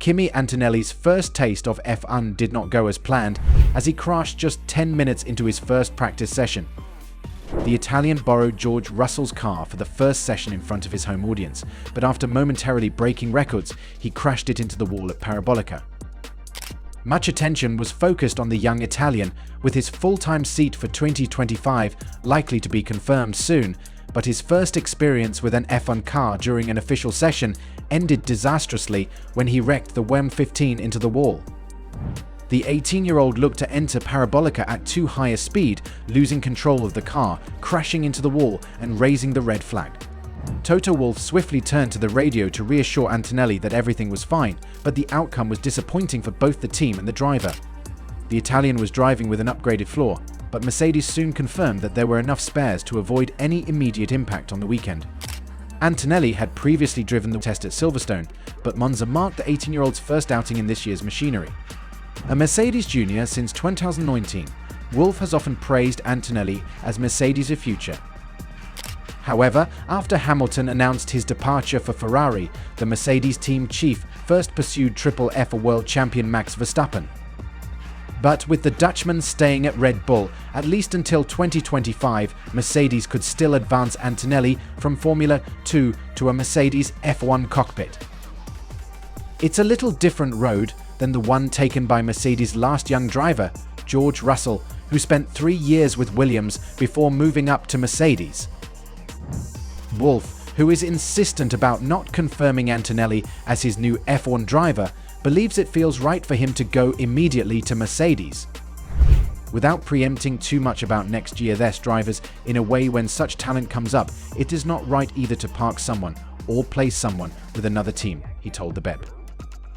Kimi Antonelli's first taste of F1 did not go as planned, as he crashed just 10 minutes into his first practice session. The Italian borrowed George Russell's car for the first session in front of his home audience, but after momentarily breaking records, he crashed it into the wall at Parabolica. Much attention was focused on the young Italian, with his full-time seat for 2025 likely to be confirmed soon, but his first experience with an F1 car during an official session ended disastrously when he wrecked the WM15 into the wall. The 18-year-old looked to enter Parabolica at too high a speed, losing control of the car, crashing into the wall and raising the red flag. Toto Wolff swiftly turned to the radio to reassure Antonelli that everything was fine, but the outcome was disappointing for both the team and the driver. The Italian was driving with an upgraded floor, but Mercedes soon confirmed that there were enough spares to avoid any immediate impact on the weekend. Antonelli had previously driven the test at Silverstone, but Monza marked the 18-year-old's first outing in this year's machinery. A Mercedes junior since 2019, Wolff has often praised Antonelli as Mercedes' future. However, after Hamilton announced his departure for Ferrari, the Mercedes team chief first pursued Triple F world champion Max Verstappen. But with the Dutchman staying at Red Bull, at least until 2025, Mercedes could still advance Antonelli from Formula 2 to a Mercedes F1 cockpit. It's a little different road than the one taken by Mercedes' last young driver, George Russell, who spent 3 years with Williams before moving up to Mercedes. Wolff, who is insistent about not confirming Antonelli as his new F1 driver, believes it feels right for him to go immediately to Mercedes. Without preempting too much about next year's drivers in a way when such talent comes up, it is not right either to park someone or place someone with another team, he told the BEP.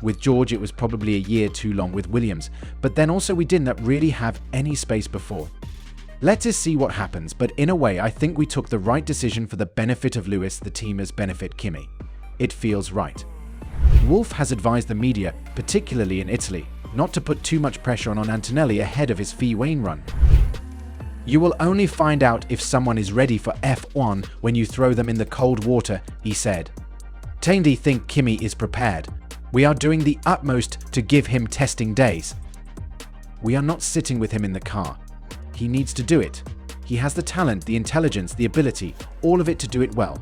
With George, it was probably a year too long with Williams, but then also we didn't really have any space before. Let us see what happens, but in a way I think we took the right decision for the benefit of Lewis, the team as benefit Kimi. It feels right. Wolff has advised the media, particularly in Italy, not to put too much pressure on Antonelli ahead of his F1 run. You will only find out if someone is ready for F1 when you throw them in the cold water, he said. Tandy think Kimi is prepared. We are doing the utmost to give him testing days. We are not sitting with him in the car. He needs to do it. He has the talent, the intelligence, the ability, all of it to do it well.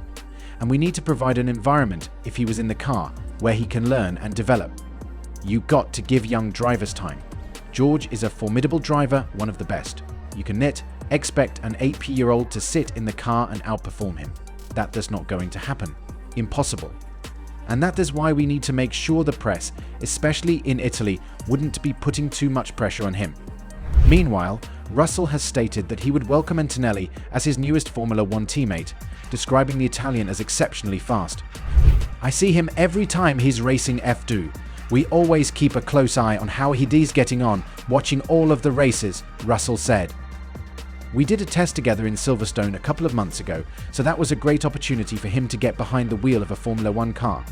And we need to provide an environment, if he was in the car, where he can learn and develop. You got to give young drivers time. George is a formidable driver, one of the best. You cannot expect an 8-year-old to sit in the car and outperform him. That is not going to happen. Impossible. And that is why we need to make sure the press, especially in Italy, wouldn't be putting too much pressure on him. Meanwhile, Russell has stated that he would welcome Antonelli as his newest Formula 1 teammate, describing the Italian as exceptionally fast. I see him every time he's racing F2. We always keep a close eye on how he's getting on, watching all of the races, Russell said. We did a test together in Silverstone a couple of months ago, so that was a great opportunity for him to get behind the wheel of a Formula 1 car.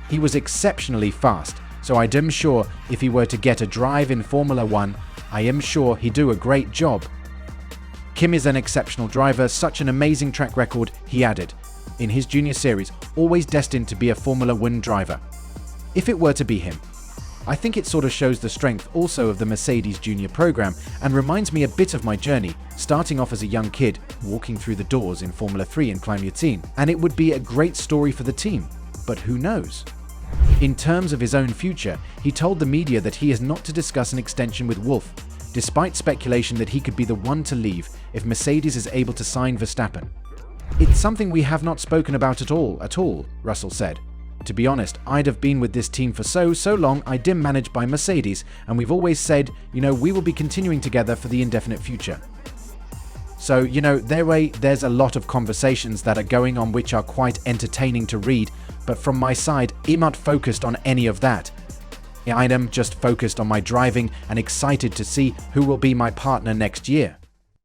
He was exceptionally fast, so I am sure if he were to get a drive in Formula 1, I am sure he'd do a great job. Kim is an exceptional driver, such an amazing track record, he added. In his junior series, always destined to be a Formula 1 driver. If it were to be him. I think it sort of shows the strength also of the Mercedes junior program and reminds me a bit of my journey, starting off as a young kid, walking through the doors in Formula 3 in Climb-Yutin, and it would be a great story for the team. But who knows? In terms of his own future, he told the media that he is not to discuss an extension with Wolff, despite speculation that he could be the one to leave if Mercedes is able to sign Verstappen. It's something we have not spoken about at all, Russell said. To be honest, I'd have been with this team for so long. I'd been managed by Mercedes, and we've always said, we will be continuing together for the indefinite future. So, there's a lot of conversations that are going on which are quite entertaining to read, but from my side, I'm not focused on any of that. I'm just focused on my driving and excited to see who will be my partner next year.